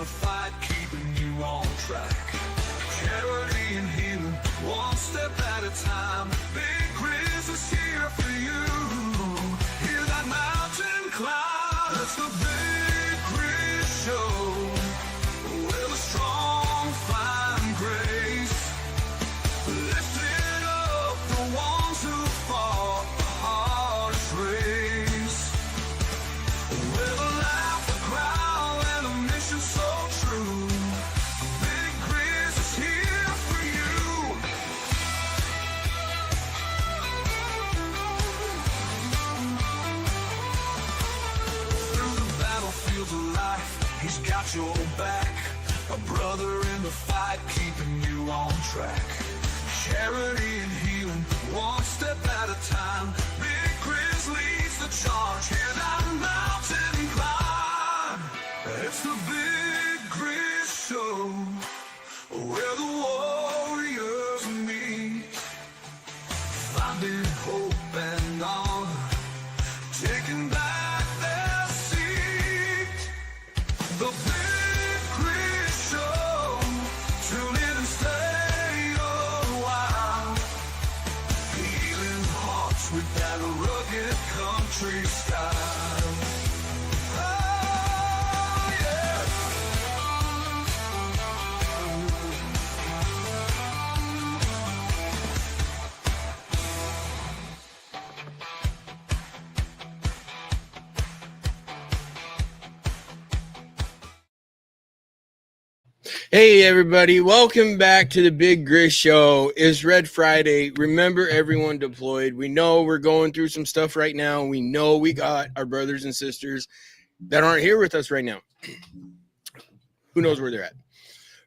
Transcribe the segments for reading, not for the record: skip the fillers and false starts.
the fight, keeping you on track. Charity and healing, one step at a time. Big Grizz is here for you. Hear that mountain climb. It's the Big Grizz Show, where the strong find grace, lifting up the ones who fought the hardest race. With a laugh, a crowd, and a mission so true, Big Grizz is here for you. Through the battlefields of life, he's got your back. A brother in the fight, keeping you on track. Charity and healing, one step at a time. Big Grizz leads the charge. Hear that mountain climb. It's the Big Grizz Show, where the warriors meet, finding hope and honor, taking back their seat. The Big Grizz Show, tune in and stay a while, healing hearts with that rugged country style. Oh, yeah. Hey everybody, welcome back to the Big Grizz Show. It's Red Friday. Remember, everyone deployed. We know we're going through some stuff right now. We know we got our brothers and sisters that aren't here with us right now. Who knows where they're at?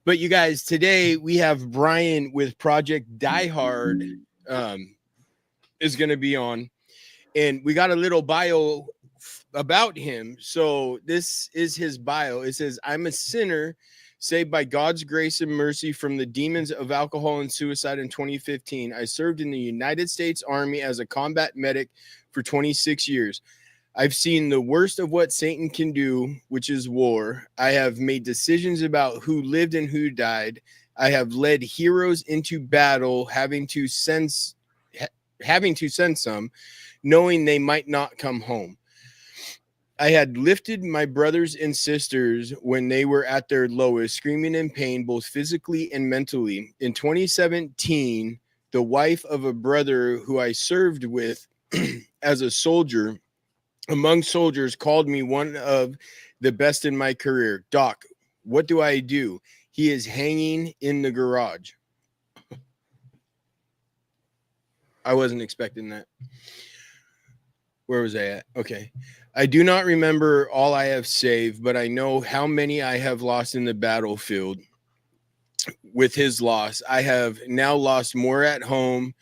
But you guys, today we have Brian with Project Diehard is going to be on. And we got a little bio about him. So this is his bio. It says, I'm a sinner saved by God's grace and mercy from the demons of alcohol and suicide in 2015. I served in the United States Army as a combat medic for 26 years. I've seen the worst of what Satan can do, which is war. I have made decisions about who lived and who died. I have led heroes into battle, having to send some, knowing they might not come home. I had lifted my brothers and sisters when they were at their lowest, screaming in pain, both physically and mentally. In 2017, the wife of a brother who I served with as a soldier, among soldiers, called me one of the best in my career. Doc, what do I do? He is hanging in the garage. I wasn't expecting that. Where was I at? Okay. I do not remember all I have saved, but I know how many I have lost in the battlefield. With his loss, I have now lost more at home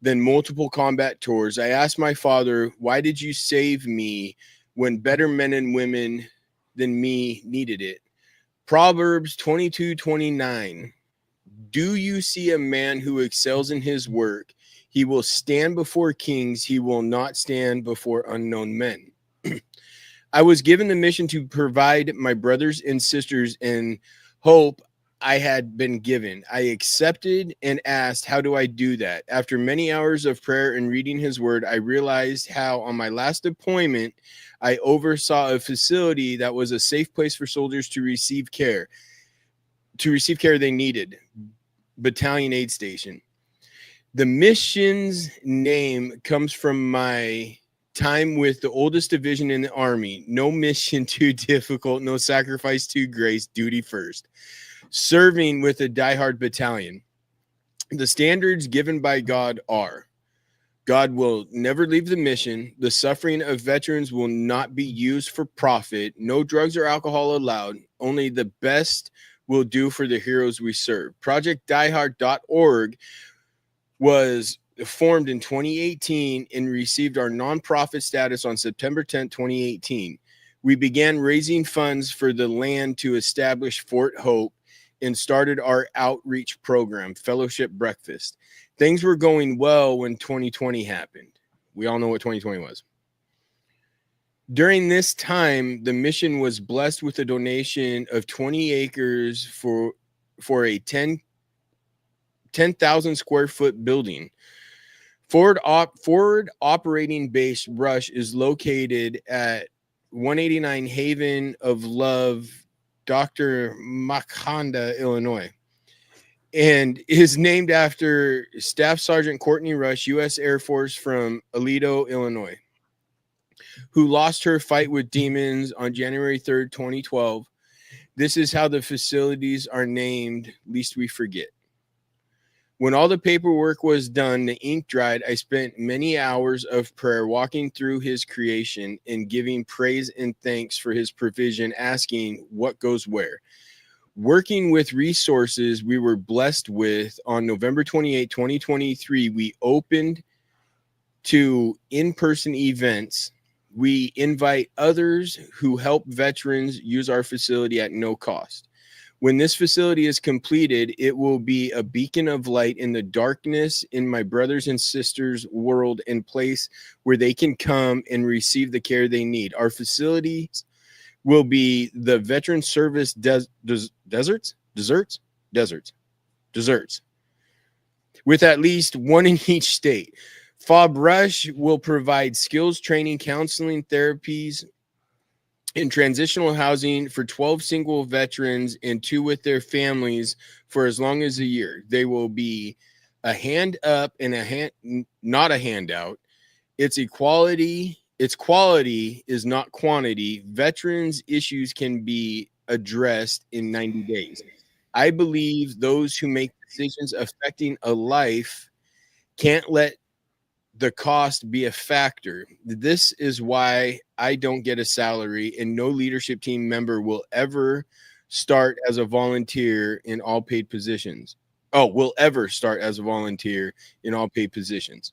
than multiple combat tours. I asked my father, why did you save me when better men and women than me needed it? Proverbs 22:29. Do you see a man who excels in his work? He will stand before kings. He will not stand before unknown men. I was given the mission to provide my brothers and sisters in hope I had been given. I accepted and asked, how do I do that? After many hours of prayer and reading his word, I realized how on my last deployment, I oversaw a facility that was a safe place for soldiers to receive care they needed. Battalion Aid Station. The mission's name comes from my time with the oldest division in the Army. No mission too difficult, no sacrifice too great, duty first. Serving with a diehard battalion. The standards given by God are: God will never leave the mission. The suffering of veterans will not be used for profit. No drugs or alcohol allowed. Only the best will do for the heroes we serve. ProjectDiehard.org was formed in 2018 and received our nonprofit status on September 10, 2018. We began raising funds for the land to establish Fort Hope and started our outreach program, Fellowship Breakfast. Things were going well when 2020 happened. We all know what 2020 was. During this time, the mission was blessed with a donation of 20 acres for a 10,000 square foot building. Forward operating base Rush is located at 189 Haven of Love, Dr. Makanda, Illinois, and is named after Staff Sergeant Courtney Rush, U.S. Air Force from Aledo, Illinois, who lost her fight with demons on January 3rd, 2012. This is how the facilities are named, lest we forget. When all the paperwork was done, the ink dried, I spent many hours of prayer walking through his creation and giving praise and thanks for his provision, asking what goes where. Working with resources we were blessed with, on November 28, 2023, we opened to in-person events. We invite others who help veterans use our facility at no cost. When this facility is completed, it will be a beacon of light in the darkness in my brothers and sisters' world, and place where they can come and receive the care they need. Our facilities will be the veteran service deserts, with at least one in each state. FOB Rush will provide skills training, counseling, therapies, in transitional housing for 12 single veterans and 2 with their families for as long as a year. They will be a hand up and not a handout. It's equality. Its quality is not quantity. Veterans' issues can be addressed in 90 days. I believe those who make decisions affecting a life can't let the cost be a factor. This is why I don't get a salary, and no leadership team member will ever start as a volunteer in all paid positions. Will ever start as a volunteer in all paid positions.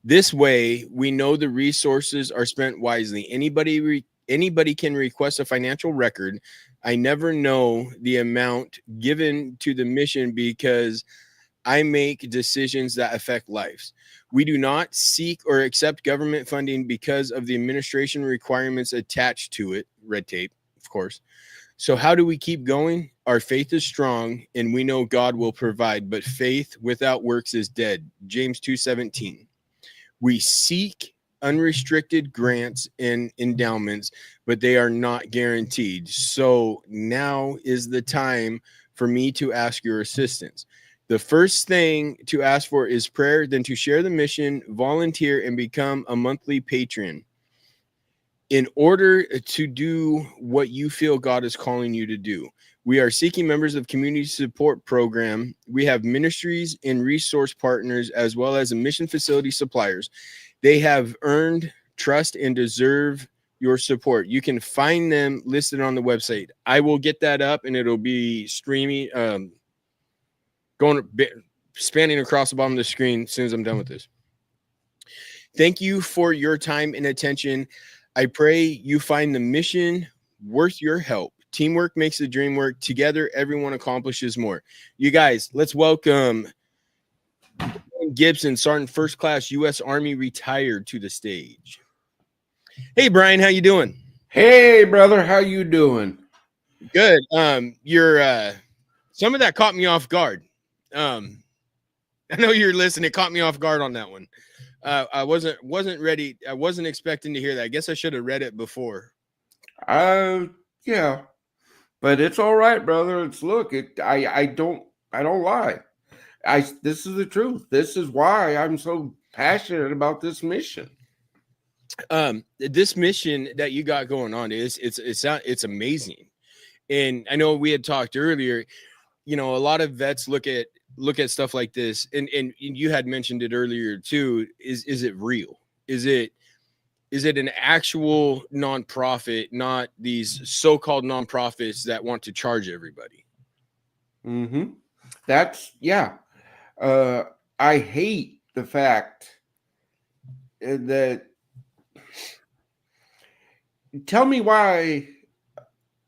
This way, we know the resources are spent wisely. Anybody can request a financial record. I never know the amount given to the mission because I make decisions that affect lives. We do not seek or accept government funding because of the administration requirements attached to it, red tape, of course. So how do we keep going? Our faith is strong, and we know God will provide, but faith without works is dead. James 2:17. We seek unrestricted grants and endowments, but they are not guaranteed. So now is the time for me to ask your assistance. The first thing to ask for is prayer, then to share the mission, volunteer, and become a monthly patron in order to do what you feel God is calling you to do. We are seeking members of community support program. We have ministries and resource partners, as well as a mission facility suppliers. They have earned trust and deserve your support. You can find them listed on the website. I will get that up, and it'll be streaming, spanning across the bottom of the screen as soon as I'm done with this. Thank you for your time and attention. I pray you find the mission worth your help. Teamwork makes the dream work. Together, everyone accomplishes more. You guys, let's welcome Gibson, Sergeant First Class, U.S. Army retired, to the stage. Hey, Brian, how you doing? Hey, brother, how you doing? Good. Some of that caught me off guard. I know you're listening. It caught me off guard on that one. I wasn't ready. I wasn't expecting to hear that. I guess I should have read it before. Yeah, but it's all right, brother. I don't lie. This is the truth. This is why I'm so passionate about this mission. This mission that you got going on it's amazing. And I know we had talked earlier, a lot of vets look at stuff like this, and you had mentioned it earlier too. Is it real? Is it an actual nonprofit, not these so-called nonprofits that want to charge everybody? I hate the fact that, tell me why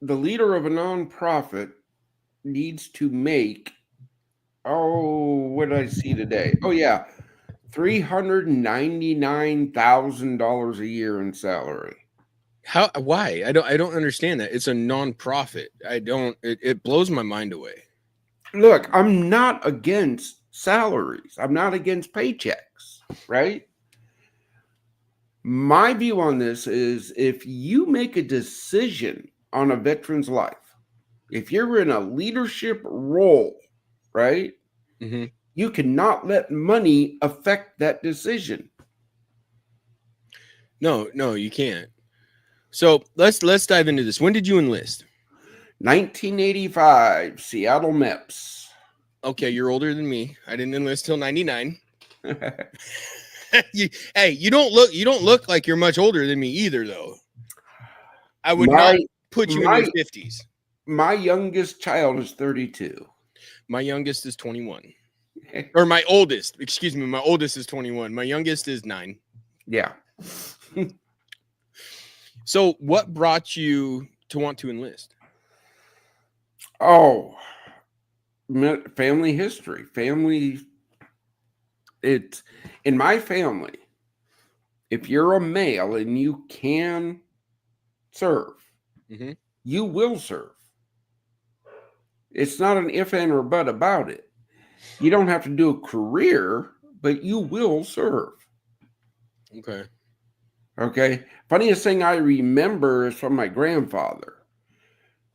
the leader of a nonprofit needs to make, what did I see today? $399,000 a year in salary. How? Why? I don't understand that. It's a nonprofit. It blows my mind away. Look, I'm not against salaries. I'm not against paychecks, right? My view on this is if you make a decision on a veteran's life, if you're in a leadership role, right, Mm-hmm. you cannot let money affect that decision. No, you can't. So let's dive into this. When did you enlist? 1985, Seattle MEPS. Okay, you're older than me. I didn't enlist till 99. You don't look like you're much older than me either, though. I would not put you in your 50s. My youngest child is 32. My youngest is 21. Or my oldest, excuse me, my oldest is 21. My youngest is 9. Yeah. So what brought you to want to enlist? Oh, family history. It's in my family. If you're a male and you can serve, Mm-hmm. you will serve. It's not an if and or but about it. You don't have to do a career, but you will serve. Okay. Okay. Funniest thing I remember is from my grandfather.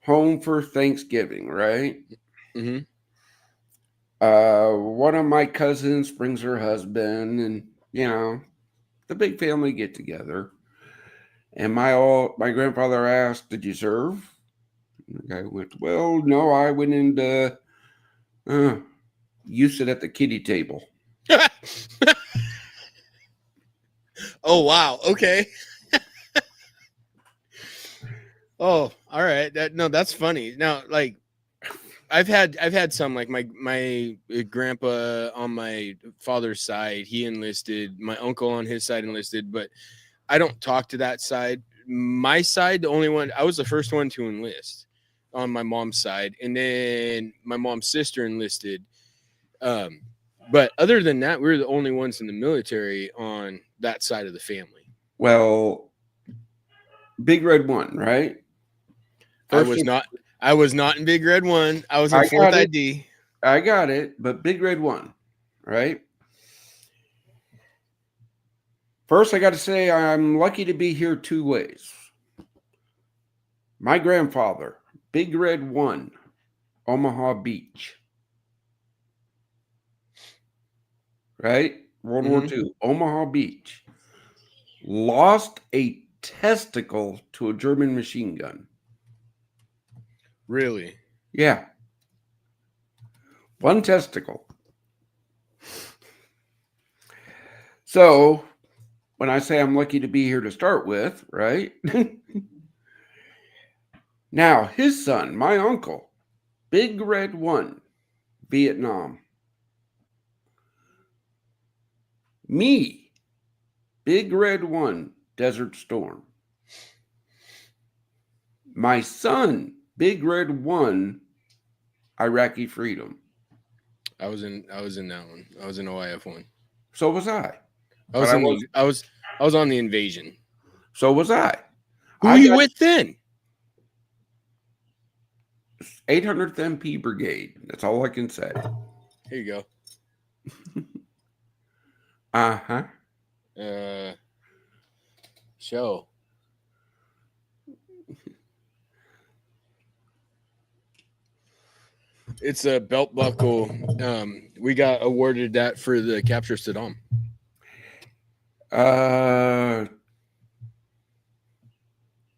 Home for Thanksgiving, right? Mm-hmm. One of my cousins brings her husband, and the big family get together. And my grandfather asked, "Did you serve?" And the guy went, "Well, no, I went into you sit at the kiddie table." Oh wow. Okay. Oh, all right. That's funny. Now, like, I've had some, like my grandpa on my father's side, he enlisted. My uncle on his side enlisted, but I don't talk to that side. My side, the only one, I was the first one to enlist on my mom's side, and then my mom's sister enlisted. But other than that, we were the only ones in the military on that side of the family. Well, Big Red 1, right? I was not in Big Red 1. I was in 4th ID. I got it, but Big Red 1, right? First, I got to say I'm lucky to be here 2 ways. My grandfather, Big Red 1, Omaha Beach. Right? World War II, Omaha Beach. Lost a testicle to a German machine gun. Really? Yeah. One testicle. So, when I say I'm lucky to be here to start with, right? Now, his son, my uncle, Big Red 1, Vietnam. Me, Big Red 1, Desert Storm. My son, Big Red 1, Iraqi Freedom. I was in that one. I was in OIF 1. So was I. I was on the invasion. So was I. Who were you with then? 800th MP Brigade. That's all I can say. Here you go. Uh-huh. Show. It's a belt buckle. We got awarded that for the capture of Saddam.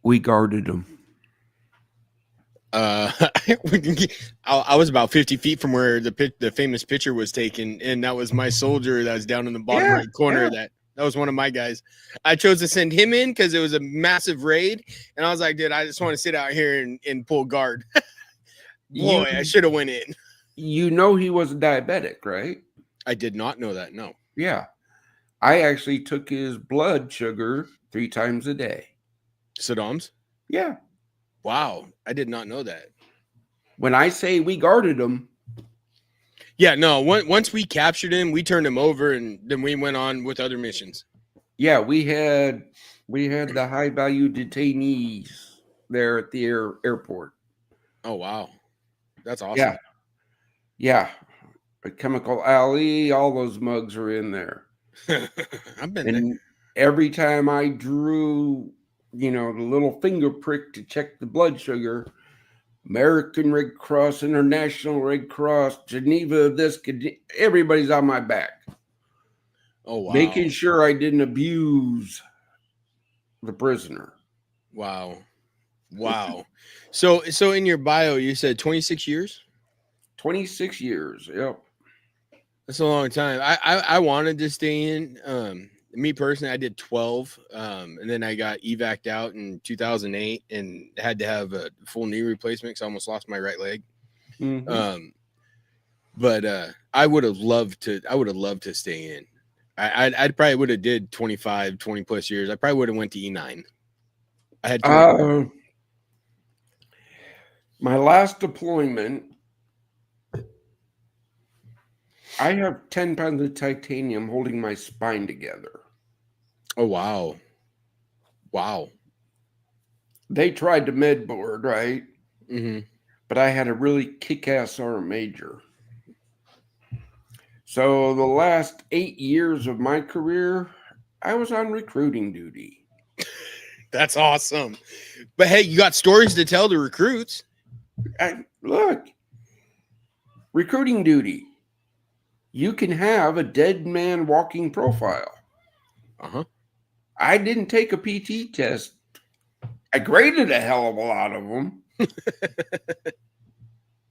We guarded them. I was about 50 feet from where the famous picture was taken, and that was my soldier that was down in the bottom right corner. That was one of my guys. I chose to send him in because it was a massive raid, and I was like, dude, I just want to sit out here and pull guard. Boy, I should have went in. You know he was a diabetic, right? I did not know that. No. Yeah. I actually took his blood sugar 3 times a day. Saddam's? Yeah. Wow. I did not know that. When I say we guarded him. Yeah, no. Once we captured him, we turned him over, and then we went on with other missions. Yeah, we had the high value detainees there at the airport. Oh wow, that's awesome. Yeah, yeah. A Chemical Alley, all those mugs are in there. I've been there. And every time I drew, the little finger prick to check the blood sugar, American Red Cross, International Red Cross, Geneva, everybody's on my back. Oh wow, Making sure I didn't abuse the prisoner. wow. So in your bio, you said 26 years. 26 years. Yep. That's a long time. I wanted to stay in. Me personally, I did 12, and then I got evac'd out in 2008 and had to have a full knee replacement because I almost lost my right leg. Mm-hmm. But I would have loved to. I would have loved to stay in. I probably would have did 25, 20 plus years. I probably would have went to E9. I had my last deployment. I have 10 pounds of titanium holding my spine together. Oh, wow. Wow. They tried to med board, right? Mm-hmm. But I had a really kick-ass sergeant major. So the last 8 years of my career, I was on recruiting duty. That's awesome. But hey, you got stories to tell to recruits. Look, recruiting duty. You can have a dead man walking profile. Uh-huh. I didn't take a PT test. I graded a hell of a lot of them.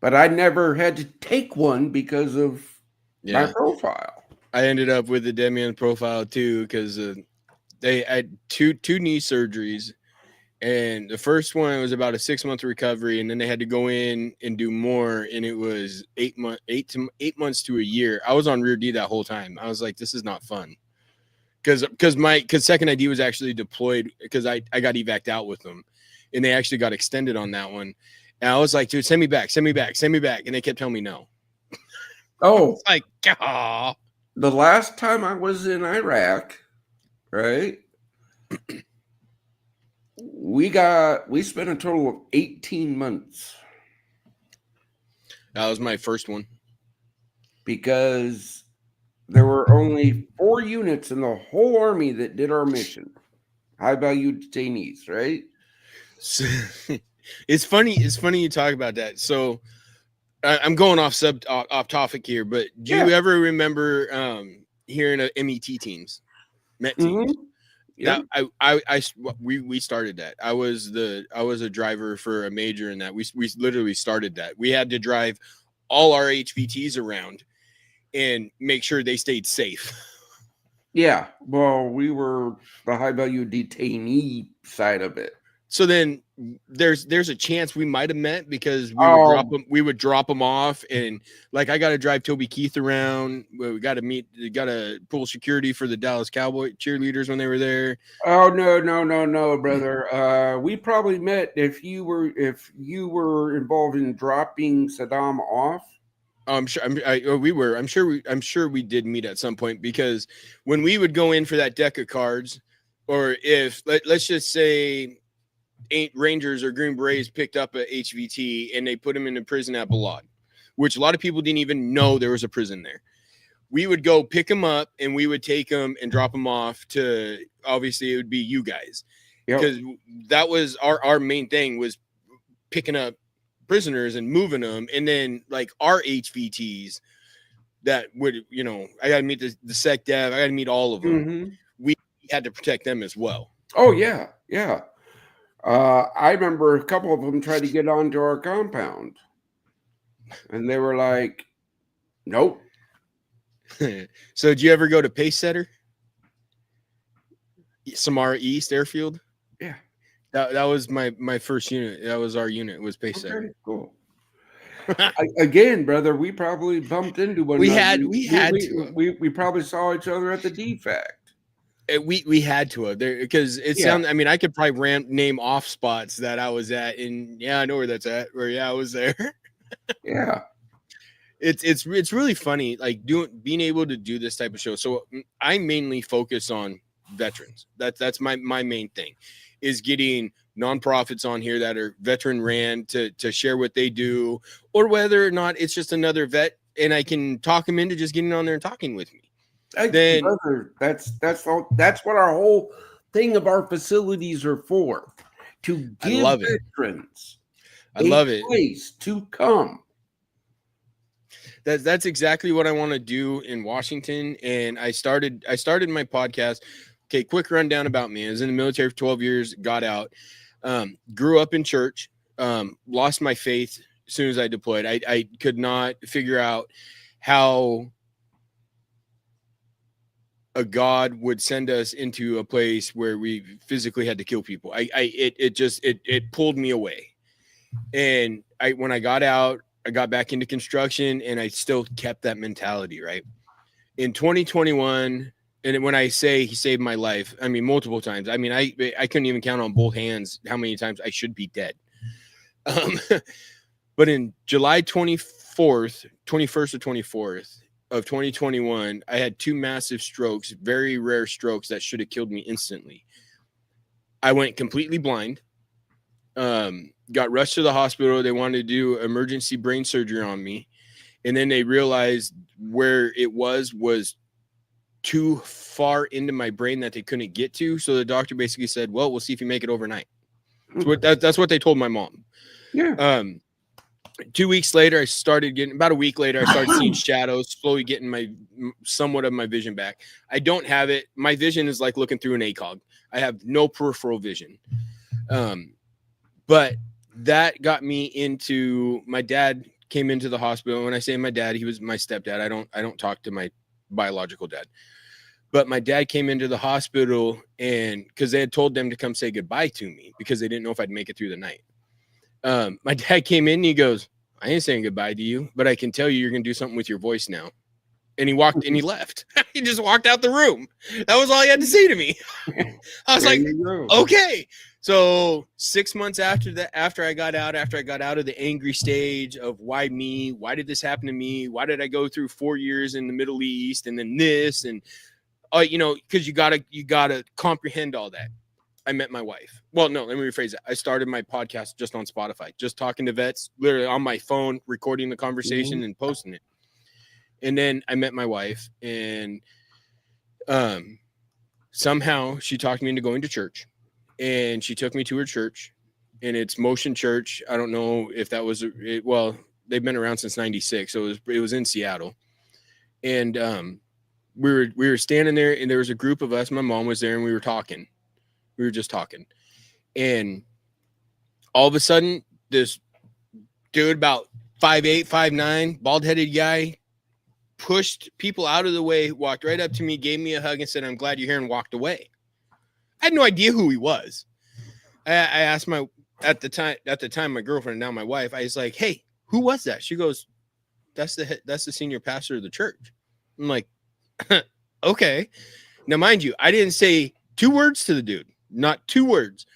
But I never had to take one because of my profile. I ended up with the dead man profile too because they had two knee surgeries. And the first one was about a 6-month recovery, and then they had to go in and do more, and it was 8 months to a year. I was on rear D that whole time. I was like, this is not fun, because second ID was actually deployed because I got evac'd out with them, and they actually got extended on that one. And I was like, dude, send me back, and they kept telling me no. Oh, it's like, oh. The last time I was in Iraq, right? We spent a total of 18 months. That was my first one. Because there were only 4 units in the whole army that did our mission. High value detainees, right? So, it's funny you talk about that. So I'm going off topic here, but do you ever remember hearing of MET teams? MET teams. Mm-hmm. Yeah. We started that. I was a driver for a major in that. We literally started that. We had to drive all our HVTs around and make sure they stayed safe. Yeah. Well, we were the high value detainee side of it. So then there's a chance we might have met because we would drop them off, and like I got to drive Toby Keith around. We got to pull security for the Dallas Cowboy cheerleaders when they were there. Oh no, brother. We probably met if you were involved in dropping Saddam off. I'm sure we did meet at some point, because when we would go in for that deck of cards, or if let's just say Rangers or Green Berets picked up a HVT and they put him in a prison at Balad, which a lot of people didn't even know there was a prison there. We would go pick him up and we would take him and drop him off to, obviously it would be you guys, because that was our main thing, was picking up prisoners and moving them. And then like our HVTs that would, I got to meet the sec dev. I got to meet all of them. Mm-hmm. We had to protect them as well. Oh yeah. Yeah. I remember a couple of them tried to get onto our compound, and they were like, nope. So did you ever go to Pace Setter? Samara East Airfield? Yeah. That was my first unit. That was our unit. It was Pace Setter. Cool. Again, brother, we probably bumped into one another. We probably saw each other at the DFAC. We had to have there, because it sounded. I mean, I could probably name off spots that I was at, and I know where that's at. Where I was there. Yeah. it's really funny, like being able to do this type of show. So I mainly focus on veterans. That's my main thing, is getting nonprofits on here that are veteran ran to share what they do, or whether or not it's just another vet and I can talk them into just getting on there and talking with me. Then brother, that's what our whole thing of our facilities are for, to give veterans I love it. Place to come. That's exactly what I want to do in Washington. And I started my podcast. Okay, quick rundown about me. I was in the military for 12 years, got out, grew up in church, lost my faith as soon as I deployed. I could not figure out how a God would send us into a place where we physically had to kill people. It pulled me away. And when I got out, I got back into construction, and I still kept that mentality, right? In 2021, and when I say he saved my life, I mean multiple times. I mean, I couldn't even count on both hands how many times I should be dead. But in July 21st or 24th of 2021, I had 2 massive strokes, very rare strokes that should have killed me instantly. I went completely blind. Got rushed to the hospital. They wanted to do emergency brain surgery on me. And then they realized where it was too far into my brain that they couldn't get to. So the doctor basically said, well, we'll see if you make it overnight. That's what they told my mom. Yeah. 2 weeks later, about a week later, I started seeing shadows, slowly getting somewhat of my vision back. I don't have it. My vision is like looking through an ACOG. I have no peripheral vision. But that got me into, my dad came into the hospital. When I say my dad, he was my stepdad. I don't talk to my biological dad, but my dad came into the hospital, and because they had told them to come say goodbye to me because they didn't know if I'd make it through the night. My dad came in and he goes, I ain't saying goodbye to you, but I can tell you're going to do something with your voice now. And he walked and he left. He just walked out the room. That was all he had to say to me. I was like, okay. So 6 months after that, after I got out of the angry stage of why me, why did this happen to me? Why did I go through 4 years in the Middle East and then this? And, because you gotta comprehend all that. I met my wife. Well, no, let me rephrase that. I started my podcast just on Spotify, just talking to vets, literally on my phone, recording the conversation and posting it. And then I met my wife, and somehow she talked me into going to church, and she took me to her church, and it's Motion Church. I don't know if that was well, they've been around since '96, so it was in Seattle. And we were standing there, and there was a group of us. My mom was there, and we were talking. We were just talking, and all of a sudden, this dude about 5'8", 5'9", bald-headed guy pushed people out of the way, walked right up to me, gave me a hug, and said, "I'm glad you're here," and walked away. I had no idea who he was. I asked at the time my girlfriend, now my wife, I was like, "Hey, who was that?" She goes, that's the senior pastor of the church." I'm like, okay. Now, mind you, I didn't say 2 words to the dude, not 2 words.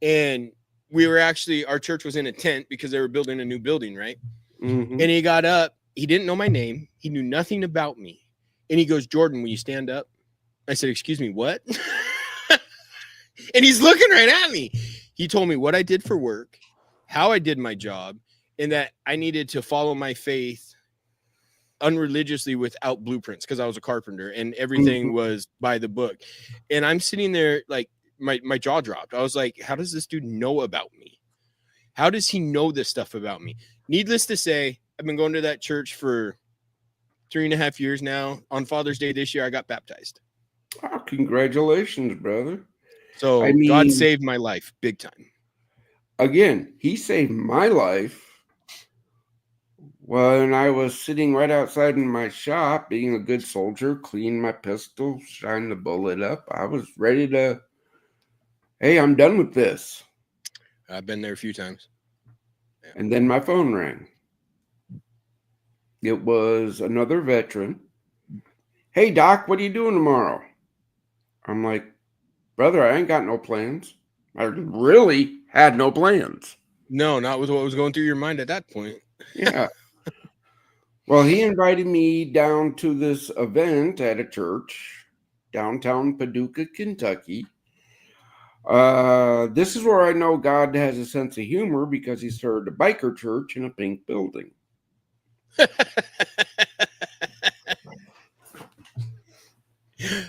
And we were our church was in a tent because they were building a new building, right? Mm-hmm. And he got up. He didn't know my name. He knew nothing about me. And he goes, "Jordan, will you stand up?" I said, "Excuse me, what?" And he's looking right at me. He told me what I did for work, how I did my job, and that I needed to follow my faith unreligiously without blueprints because I was a carpenter and everything was by the book. And I'm sitting there like my jaw dropped. I was like, how does this dude know about me? How does he know this stuff about me? Needless to say, I've been going to that church for 3.5 years now. On Father's Day this year, I got baptized. Oh, congratulations, brother. So I mean, God saved my life big time. Again, he saved my life when I was sitting right outside in my shop, being a good soldier, cleaning my pistol, shine the bullet up. I was ready to, hey, I'm done with this. I've been there a few times. Yeah. And then my phone rang. It was another veteran. "Hey, Doc, what are you doing tomorrow?" I'm like, "Brother, I ain't got no plans." I really had no plans. No, not with what was going through your mind at that point. Yeah. Well, he invited me down to this event at a church downtown Paducah, Kentucky. This is where I know God has a sense of humor because he started a biker church in a pink building.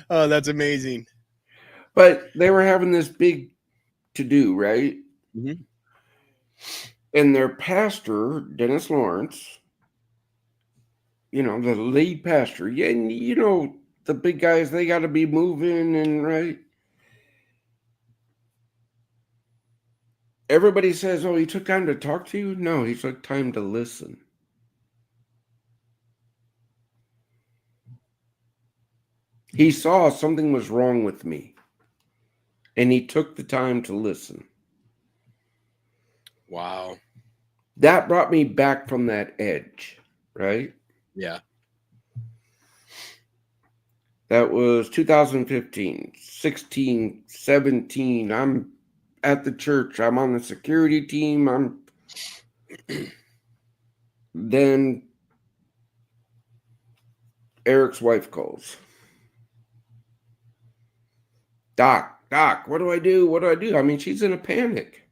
Oh, that's amazing. But they were having this big to do, right? Mm-hmm. And their pastor, Dennis Lawrence, the lead pastor, yeah, and the big guys, they got to be moving and right. Everybody says, oh, he took time to talk to you. No, he took time to listen. He saw something was wrong with me, and he took the time to listen. Wow. That brought me back from that edge, right? Yeah. That was 2015, 16, 17. I'm at the church. I'm on the security team. Then Eric's wife calls. Doc, what do I do? What do I do? I mean, she's in a panic.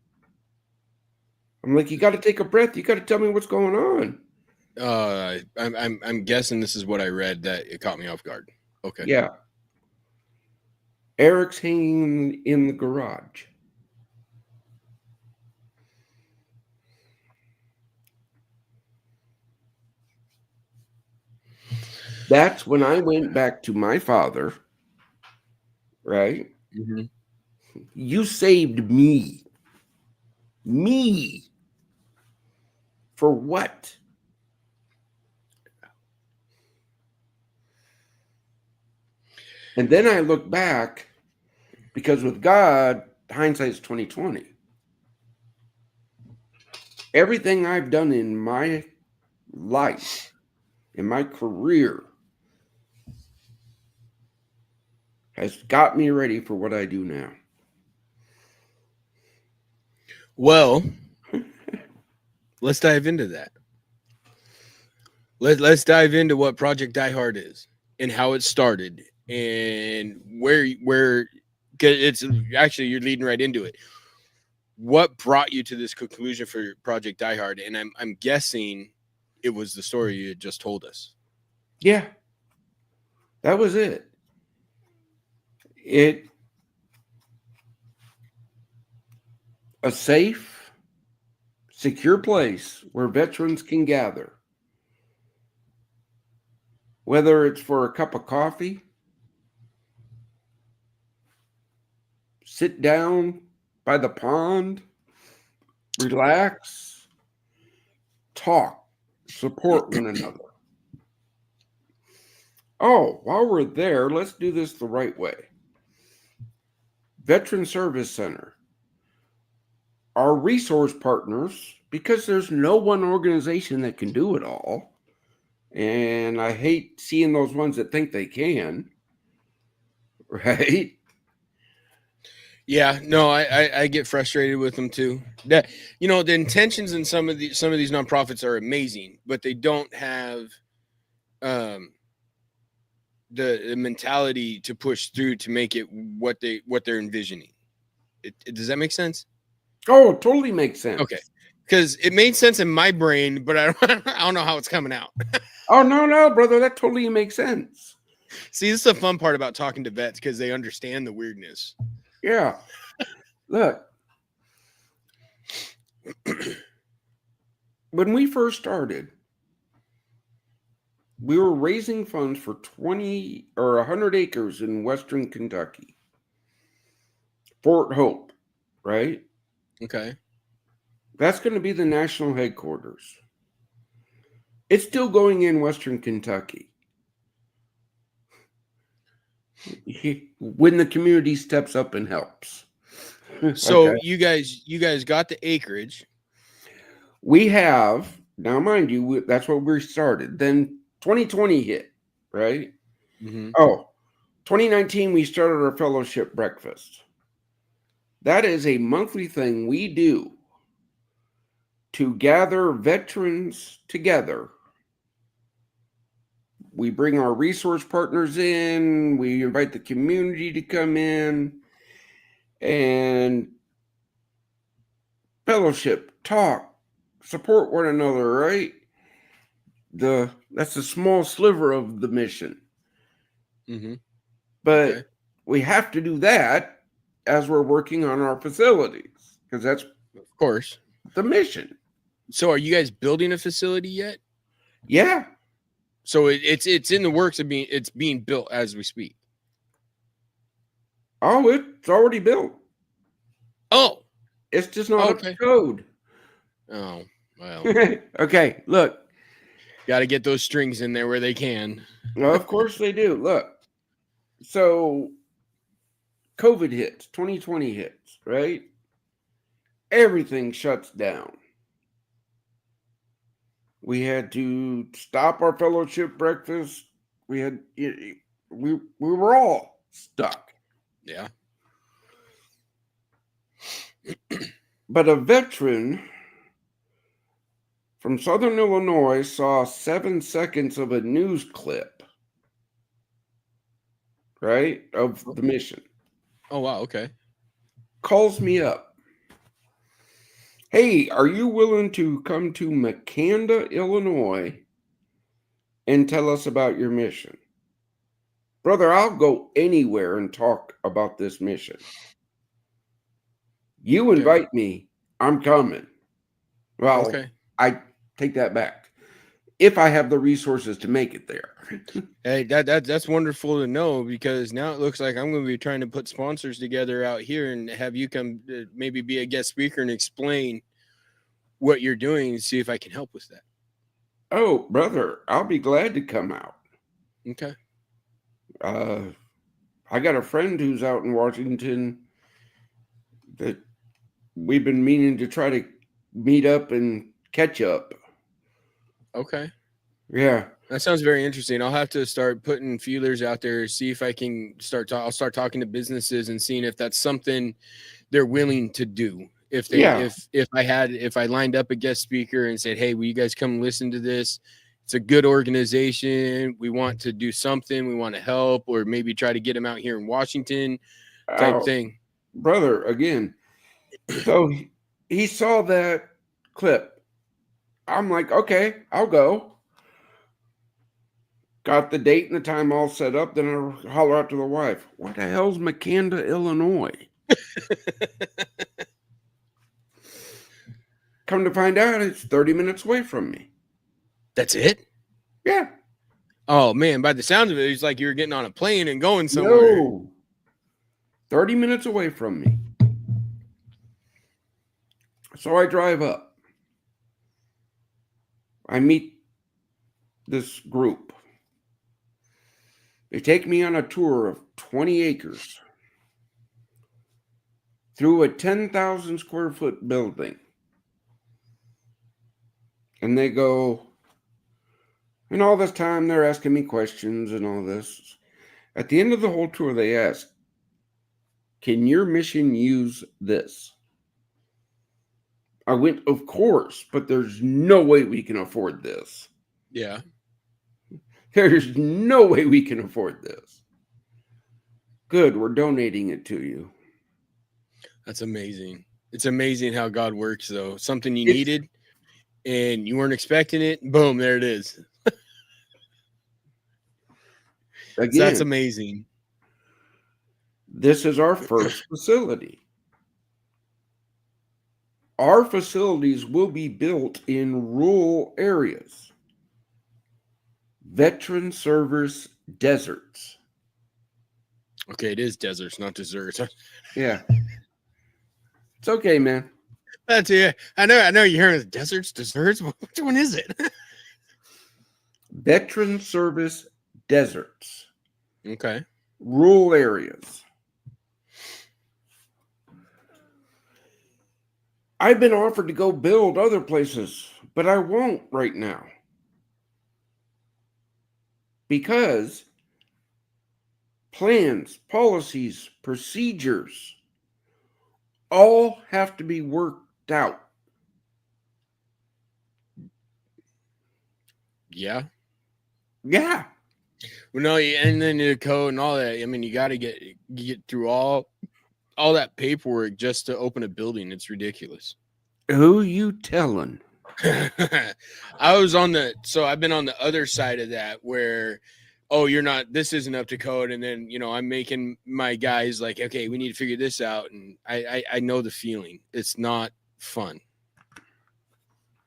I'm like, you got to take a breath. You got to tell me what's going on. I'm guessing this is what I read that it caught me off guard. Okay. Yeah. Eric's hanging in the garage. That's when I went back to my father, right? Mm-hmm. You saved me. Me. For what? And then I look back because with God, hindsight's 2020. Everything I've done in my life, in my career, has got me ready for what I do now. Well, let's dive into that. Let's dive into what Project Diehard is and how it started and where it's actually you're leading right into it. What brought you to this conclusion for Project Diehard? And I'm guessing it was the story you had just told us. Yeah. That was it. A safe, secure place where veterans can gather. Whether it's for a cup of coffee, sit down by the pond, relax, talk, support one another. Oh, while we're there, let's do this the right way. Veteran Service Center. Our resource partners, because there's no one organization that can do it all. And I hate seeing those ones that think they can. Right? Yeah, no, I get frustrated with them too. That the intentions in some of these nonprofits are amazing, but they don't have the mentality to push through to make it what they're envisioning. Does that make sense? Oh, it totally makes sense. Okay, because it made sense in my brain, but I don't know how it's coming out. Oh no, brother, that totally makes sense. See, this is the fun part about talking to vets because they understand the weirdness. Yeah. Look, when we first started, we were raising funds for 20 or 100 acres in Western Kentucky. Fort Hope, right? Okay. That's going to be the national headquarters. It's still going in Western Kentucky. When the community steps up and helps. So Okay. you guys got the acreage. We have, now mind you, that's what we started. Then 2020 hit, right? Mm-hmm. Oh, 2019, we started our fellowship breakfast. That is a monthly thing we do to gather veterans together We bring our resource partners in. We invite the community to come in and fellowship, talk, support one another, right? That's a small sliver of the mission. Mm-hmm. But Okay. we have to do that as we're working on our facilities, because that's Of course. the mission. So are you guys building a facility yet? Yeah. So it's in the works of being built as we speak. Oh, it's already built. Oh. It's just not up to Okay. code. Oh, well. Okay, look. Got to get those strings in there where they can. Of course they do. Look. So COVID hits, 2020 hits, right? Everything shuts down. We had to stop our fellowship breakfast. We were all stuck. Yeah. But a veteran from Southern Illinois saw 7 seconds of a news clip, right, of the mission. Oh, wow. Okay. Calls me up. Hey, are you willing to come to Makanda, Illinois, and tell us about your mission? Brother, I'll go anywhere and talk about this mission. You invite me, I'm coming. Well, Okay. I take that back. If I have the resources to make it there. Hey, that's wonderful to know, because now it looks like I'm going to be trying to put sponsors together out here and have you come maybe be a guest speaker and explain what you're doing and see if I can help with that. Oh, brother, I'll be glad to come out. Okay. I got a friend who's out in Washington that we've been meaning to try to meet up and catch up. Okay. Yeah. That sounds very interesting. I'll have to start putting feelers out there, see if I can I'll start talking to businesses and seeing if that's something they're willing to do. If I lined up a guest speaker and said, hey, will you guys come listen to this? It's a good organization. We want to do something. We want to help, or maybe try to get them out here in Washington type thing. Brother, again. So he saw that clip. I'm like, okay, I'll go. Got the date and the time all set up. Then I holler out to the wife, what the hell's Makanda, Illinois? Come to find out, it's 30 minutes away from me. That's it? Yeah. Oh, man, by the sounds of it, it's like you were getting on a plane and going somewhere. No. 30 minutes away from me. So I drive up. I meet this group. They take me on a tour of 20 acres through a 10,000 square foot building. And they go, and all this time they're asking me questions and all this. At the end of the whole tour, they ask, can your mission use this? I went, of course, but there's no way we can afford this. Yeah. There's no way we can afford this. Good, we're donating it to you. That's amazing. It's amazing how God works, though. Something you needed and you weren't expecting it. Boom, there it is. Again, that's amazing. This is our first facility. Our facilities will be built in rural areas. Veteran service deserts. Okay, it is deserts, not desserts. Yeah. It's okay, man. That's it. I know you're hearing deserts, desserts. Which one is it? Veteran service deserts. Okay. Rural areas. I've been offered to go build other places, but I won't right now. Because plans, policies, procedures all have to be worked out. Yeah. Yeah. Well, no, and then the code and all that. I mean, you got to get through all that paperwork just to open a building. It's ridiculous. Who you telling? I've been on the other side of that where, oh, this isn't up to code. And then, I'm making my guys like, okay, we need to figure this out. And I know the feeling. It's not fun.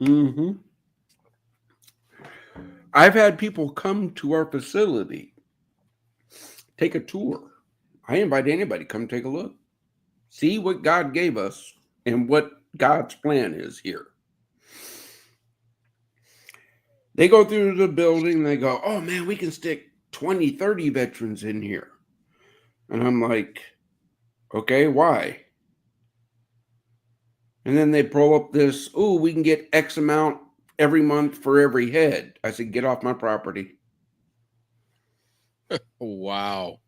Mm-hmm. I've had people come to our facility, take a tour. I invite anybody to come take a look. See what God gave us and what God's plan is here. They go through the building, they go, oh man, we can stick 20, 30 veterans in here. And I'm like, okay, why? And then they pull up this, oh, we can get X amount every month for every head. I said, get off my property. Wow.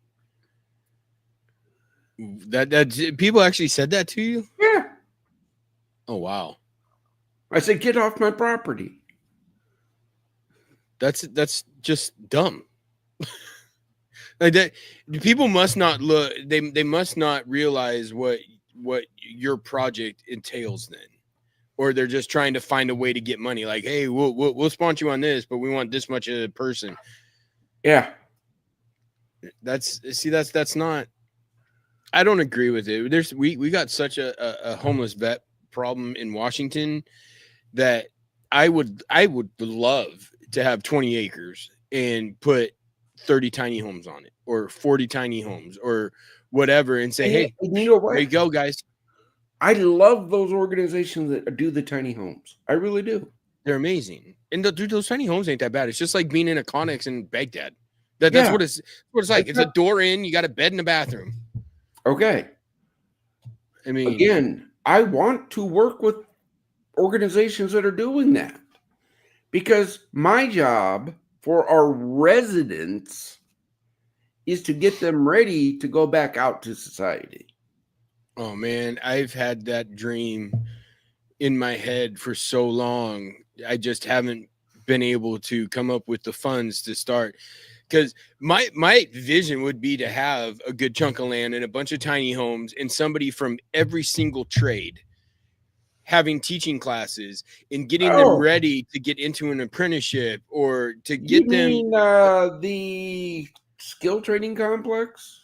That people actually said that to you? Yeah. Oh, wow. I said, get off my property. That's just dumb. Like that, people must not look. They must not realize what your project entails then, or they're just trying to find a way to get money. Like, hey, we'll sponsor you on this, but we want this much a person. Yeah, that's not. I don't agree with it. We got such a homeless vet problem in Washington that I would love to have 20 acres and put 30 tiny homes on it, or 40 tiny homes, or whatever, and say, hey, you know what? There you go, guys. I love those organizations that do the tiny homes. I really do. They're amazing. And those tiny homes ain't that bad. It's just like being in a Connex in Baghdad. That's what it's like. It's a door in, you got a bed and a bathroom. Okay. I mean, again, I want to work with organizations that are doing that, because my job for our residents is to get them ready to go back out to society. Oh man, I've had that dream in my head for so long. I just haven't been able to come up with the funds to start, because my vision would be to have a good chunk of land and a bunch of tiny homes and somebody from every single trade having teaching classes and getting them ready to get into an apprenticeship, or to get the skill training complex.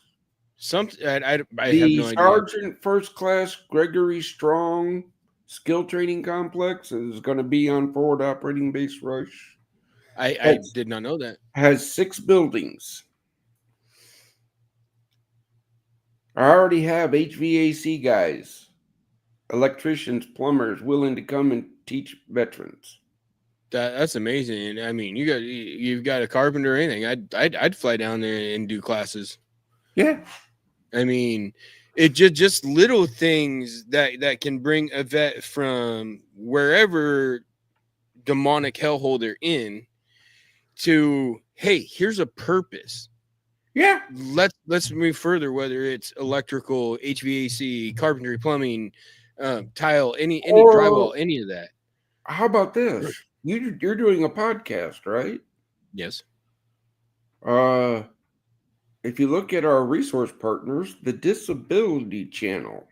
I have no idea. Sergeant First Class Gregory Strong skill training complex is going to be on Forward Operating Base Rush. I did not know that. Has 6 buildings. I already have HVAC guys, electricians, plumbers willing to come and teach veterans. That's amazing. I mean, you've got a carpenter or anything. I'd fly down there and do classes. Yeah. I mean, it just little things that can bring a vet from wherever demonic hellhole they're in to, hey, here's a purpose. Yeah. Let's move further, whether it's electrical, HVAC, carpentry, plumbing, tile, any drywall, any of that. How about this? You're doing a podcast, right? Yes. If you look at our resource partners, the Disability Channel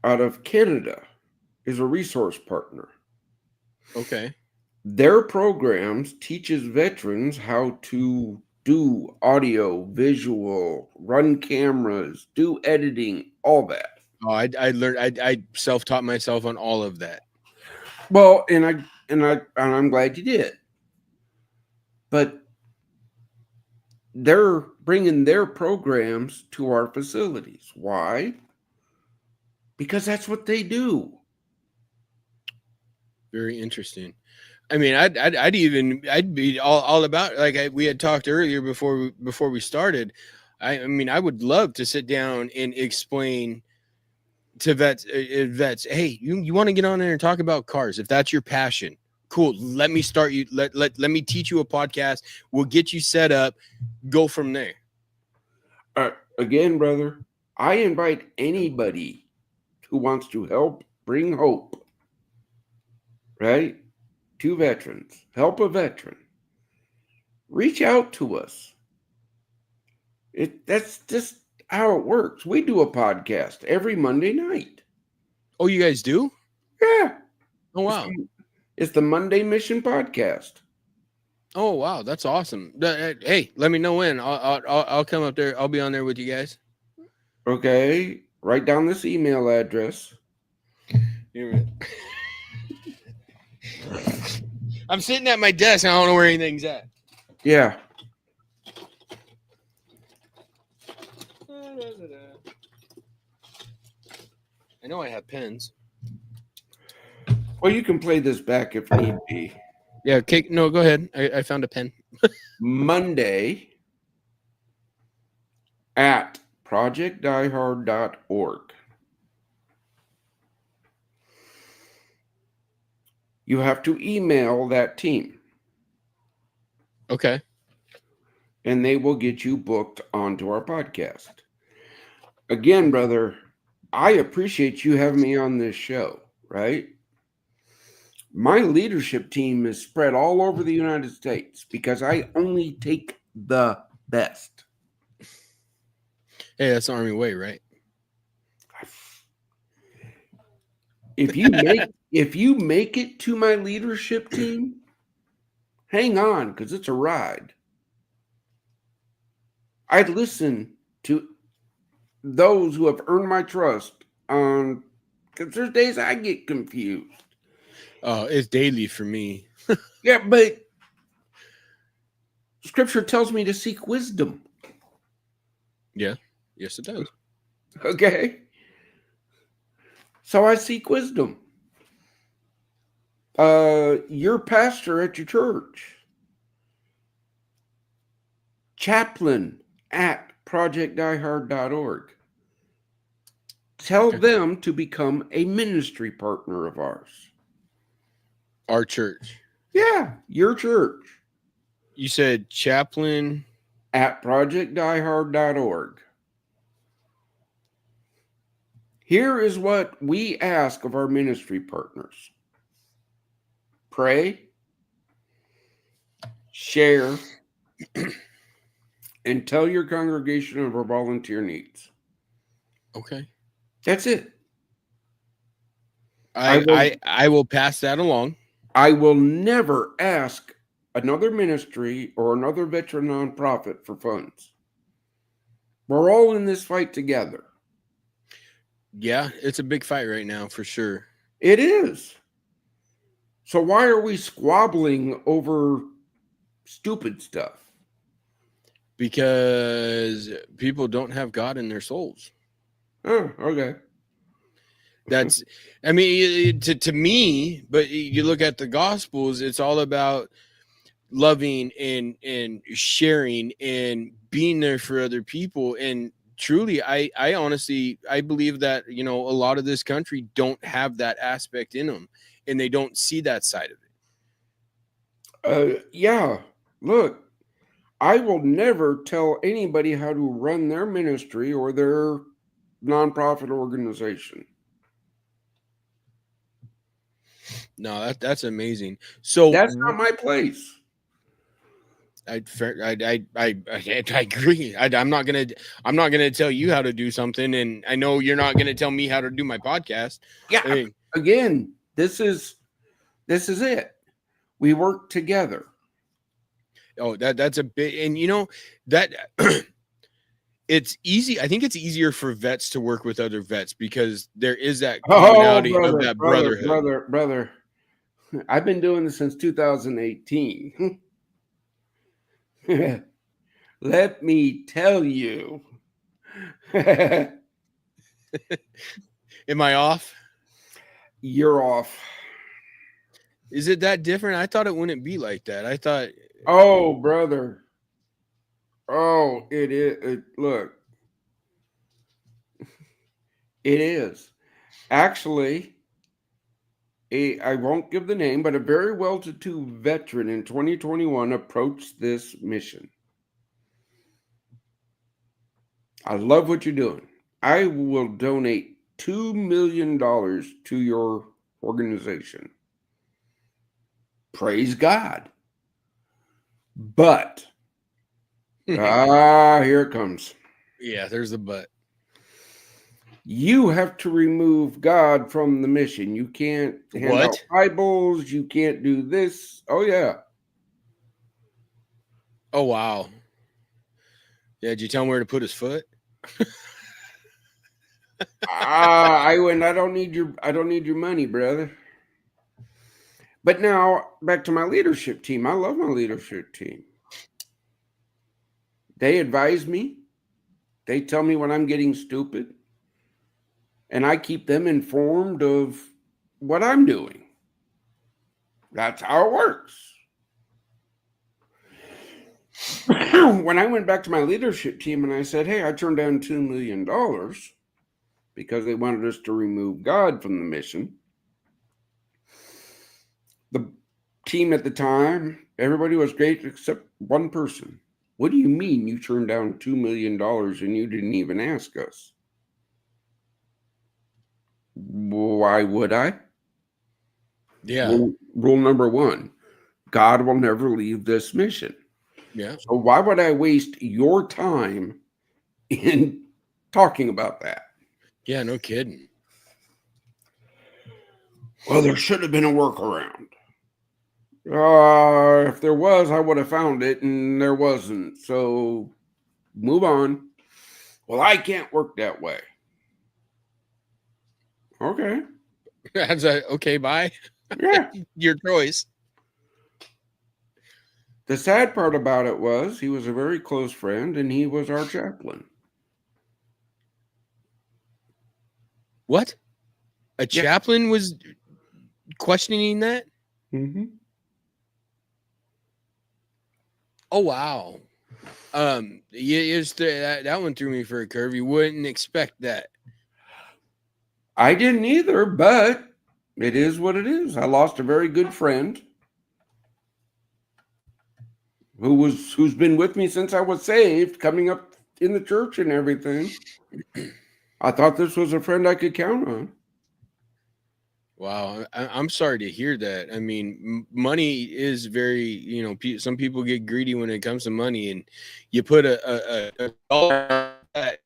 out of Canada is a resource partner. Okay. Their programs teaches veterans how to do audio, visual, run cameras, do editing, all that. Oh, I learned. I self-taught myself on all of that. Well, and I'm glad you did. But they're bringing their programs to our facilities. Why? Because that's what they do. Very interesting. I mean, I'd be all about, like we had talked earlier before we started. I mean, I would love to sit down and explain to vets, hey, you want to get on there and talk about cars? If that's your passion, cool. Let me start you. Let me teach you a podcast. We'll get you set up. Go from there. Again, brother, I invite anybody who wants to help bring hope, right, to veterans. Help a veteran. reach out to us. That's just how it works. We do a podcast every Monday night. Oh, you guys do? Yeah. Oh, wow. It's the Monday Mission Podcast. Oh, wow. That's awesome. Hey, let me know when. I'll come up there. I'll be on there with you guys. Okay. Write down this email address. I'm sitting at my desk. I don't know where anything's at. Yeah. I know I have pens. Well, you can play this back if need be. Yeah, no, go ahead. I found a pen. Monday at projectdiehard.org. You have to email that team. Okay. And they will get you booked onto our podcast. Again, brother, I appreciate you having me on this show, right? My leadership team is spread all over the United States because I only take the best. Hey, that's the Army way, right? If you make it to my leadership team, hang on, because it's a ride. I listen to those who have earned my trust on, because there's days I get confused. It's daily for me. Yeah, but Scripture tells me to seek wisdom. Yeah. Yes, it does. Okay. So I seek wisdom. Your pastor at your church, chaplain at projectdiehard.org. Tell them to become a ministry partner of ours. Our church. Yeah, your church. You said chaplain at projectdiehard.org. Here is what we ask of our ministry partners. Pray, share, and tell your congregation of our volunteer needs. Okay. That's it. I will pass that along. I will never ask another ministry or another veteran nonprofit for funds. We're all in this fight together. Yeah, it's a big fight right now for sure. It is. So why are we squabbling over stupid stuff? Because people don't have God in their souls. Oh, okay. That's, I mean, to me, but you look at the Gospels, it's all about loving and sharing and being there for other people. And truly, I honestly, I believe that, you know, a lot of this country don't have that aspect in them and they don't see that side of it. Yeah. Look, I will never tell anybody how to run their ministry or their nonprofit organization. No, that's amazing. So that's not my place. I agree. I'm not gonna tell you how to do something, and I know you're not gonna tell me how to do my podcast. Yeah. Hey. Again, this is it. We work together. Oh, that's a bit, and you know that it's easy. I think it's easier for vets to work with other vets because there is that commonality of that brotherhood. Brother. I've been doing this since 2018. Let me tell you. Am I off? You're off. Is it that different? I thought it wouldn't be like that. I thought. Oh, brother. Oh, it is. Look. It is. Actually, I won't give the name, but a very well-to-do veteran in 2021 approached this mission. I love what you're doing. I will donate $2 million to your organization. Praise God. But here it comes. Yeah, there's the but. You have to remove God from the mission. You can't hand out What? Bibles. You can't do this. Oh, yeah. Oh wow. Yeah, did you tell him where to put his foot? I went, I don't need your money, brother. But now back to my leadership team. I love my leadership team. They advise me. They tell me when I'm getting stupid. And I keep them informed of what I'm doing. That's how it works. When I went back to my leadership team and I said, hey, I turned down $2 million because they wanted us to remove God from the mission. The team at the time, everybody was great except one person. What do you mean you turned down $2 million and you didn't even ask us? Why would I? Yeah. Rule number one, God will never leave this mission. Yeah. So why would I waste your time in talking about that? Yeah, no kidding. Well, there should have been a workaround. If there was, I would have found it, and there wasn't. So move on. Well, I can't work that way. Okay. That's okay, bye. Yeah. Your choice. The sad part about it was he was a very close friend, and he was our chaplain. What? A chaplain was questioning that? Mm-hmm. Oh wow. Yeah, that one threw me for a curve. You wouldn't expect that. I didn't either, but it is what it is. I lost a very good friend who's been with me since I was saved, coming up in the church and everything. I thought this was a friend I could count on. Wow, I'm sorry to hear that. I mean, money is very, some people get greedy when it comes to money, and you put a dollar at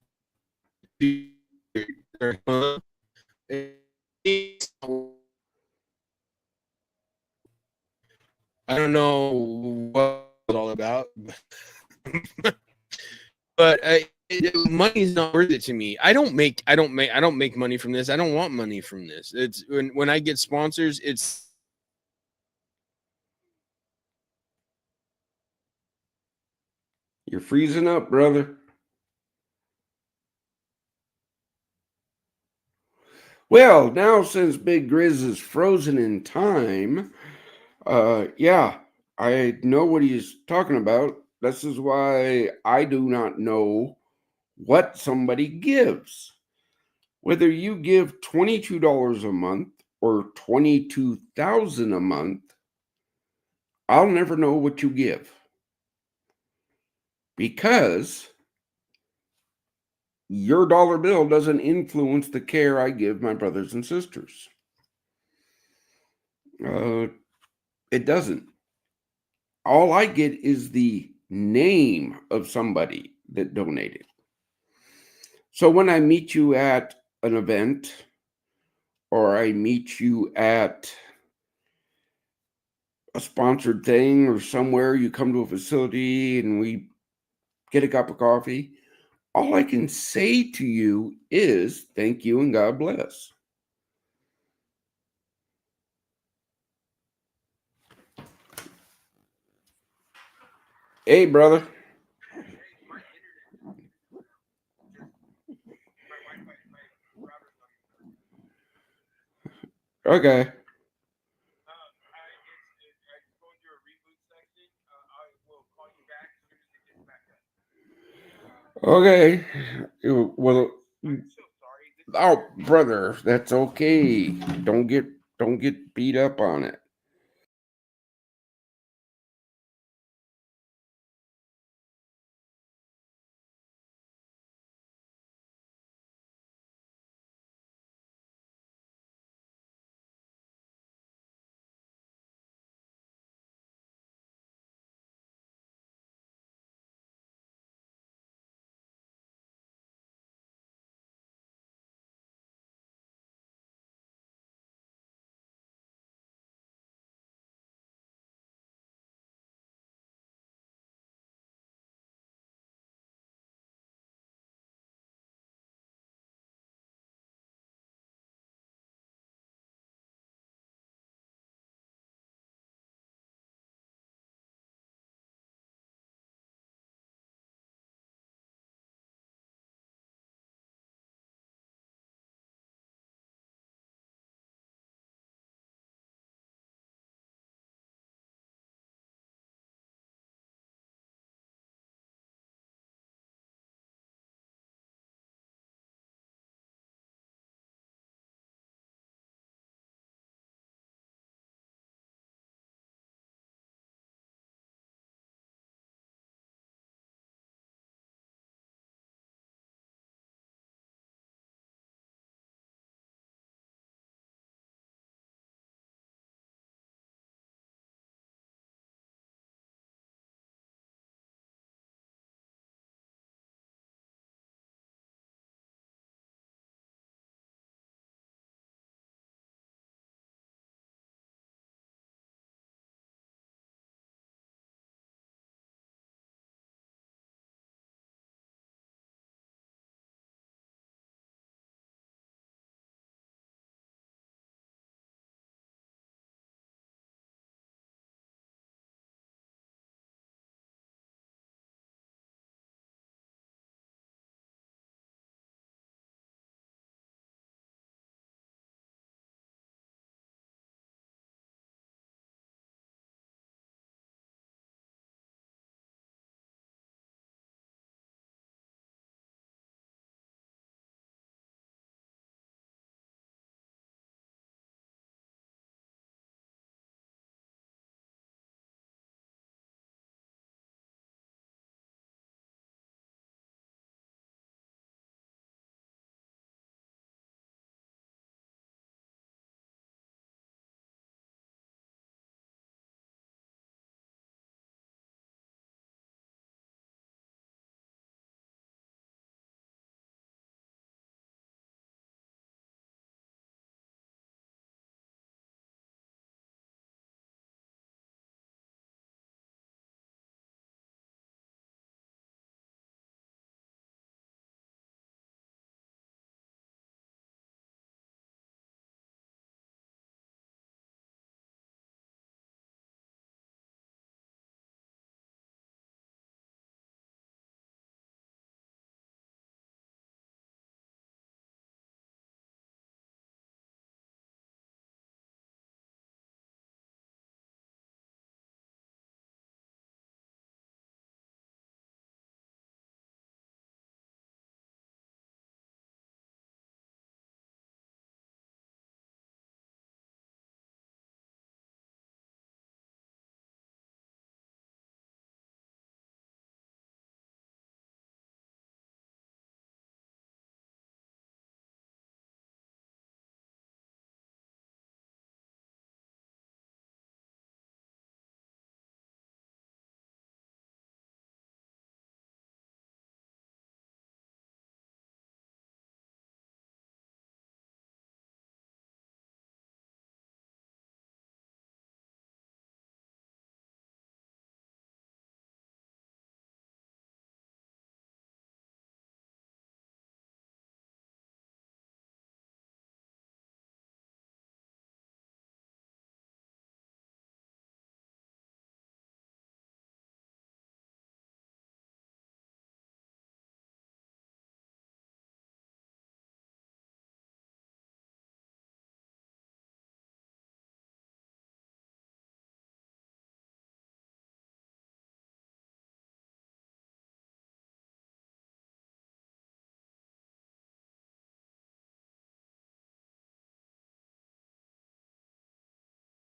I don't know what it's all about, but money's not worth it to me. I don't make money from this. I don't want money from this. It's when I get sponsors, it's You're freezing up, brother. Well, now since Big Grizz is frozen in time, yeah, I know what he's talking about. This is why I do not know what somebody gives. Whether you give $22 a month or $22,000 a month, I'll never know what you give. Because your dollar bill doesn't influence the care I give my brothers and sisters. It doesn't. All I get is the name of somebody that donated. So when I meet you at an event or I meet you at a sponsored thing or somewhere, you come to a facility and we get a cup of coffee, all I can say to you is thank you and God bless. Hey, brother. Okay. Okay. Well, oh, brother, that's okay. Don't get beat up on it.